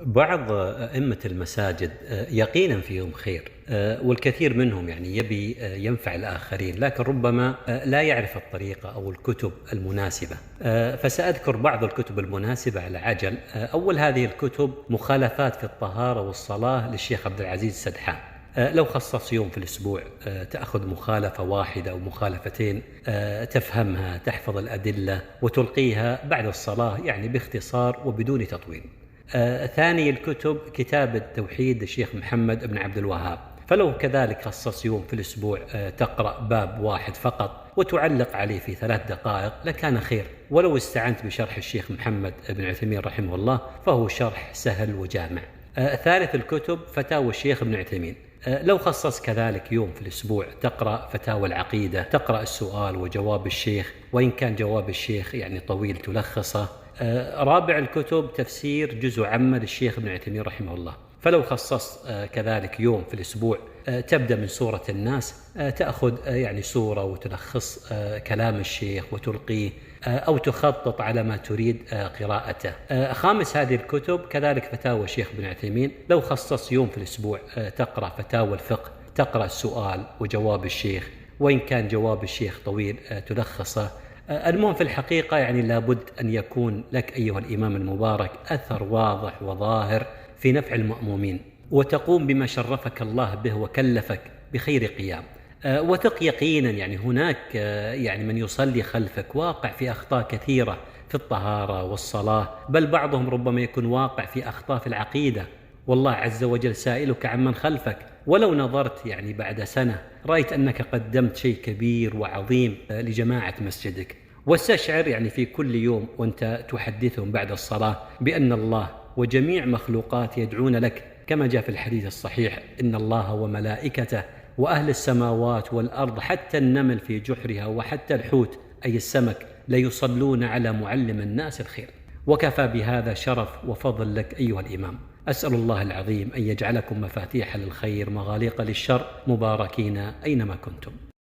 بعض أئمة المساجد يقينا فيهم خير، والكثير منهم يعني يبي ينفع الآخرين، لكن ربما لا يعرف الطريقة أو الكتب المناسبة. فسأذكر بعض الكتب المناسبة على عجل. أول هذه الكتب مخالفات في الطهارة والصلاة للشيخ عبد العزيز السدحان. لو خصص يوم في الأسبوع تأخذ مخالفة واحدة أو مخالفتين، تفهمها، تحفظ الأدلة وتلقيها بعد الصلاة يعني باختصار وبدون تطويل. ثاني الكتب كتاب التوحيد الشيخ محمد بن عبد الوهاب، فلو كذلك خصص يوم في الأسبوع تقرأ باب واحد فقط وتعلق عليه في 3 دقائق لكان خير. ولو استعنت بشرح الشيخ محمد بن عثيمين رحمه الله فهو شرح سهل وجامع. ثالث الكتب فتاوى الشيخ ابن عثيمين، لو خصص كذلك يوم في الأسبوع تقرأ فتاوى العقيدة، تقرأ السؤال وجواب الشيخ، وإن كان جواب الشيخ يعني طويل تلخصه. رابع الكتب تفسير جزء عامة للشيخ ابن عثيمين رحمه الله، فلو خصص كذلك يوم في الأسبوع تبدأ من سورة الناس، تأخذ يعني سورة وتلخص كلام الشيخ وتلقيه، أو تخطط على ما تريد قراءته. خامس هذه الكتب كذلك فتاوى الشيخ ابن عثيمين، لو خصص يوم في الأسبوع تقرأ فتاوى الفقه، تقرأ السؤال وجواب الشيخ، وإن كان جواب الشيخ طويل تلخصه. المهم في الحقيقة يعني لابد أن يكون لك أيها الإمام المبارك أثر واضح وظاهر في نفع المأمومين، وتقوم بما شرفك الله به وكلفك بخير قيام. وثق يقينا يعني هناك يعني من يصلي خلفك واقع في أخطاء كثيرة في الطهارة والصلاة، بل بعضهم ربما يكون واقع في أخطاء في العقيدة، والله عز وجل سائلك عمن خلفك. ولو نظرت يعني بعد سنة رأيت أنك قدمت شيء كبير وعظيم لجماعة مسجدك، واستشعر يعني في كل يوم وأنت تحدثهم بعد الصلاة بأن الله وجميع مخلوقات يدعون لك، كما جاء في الحديث الصحيح: إن الله وملائكته وأهل السماوات والأرض حتى النمل في جحرها وحتى الحوت أي السمك ليصلون على معلم الناس الخير. وكفى بهذا شرف وفضل لك أيها الإمام. أسأل الله العظيم أن يجعلكم مفاتيح للخير مغاليق للشر، مباركين أينما كنتم.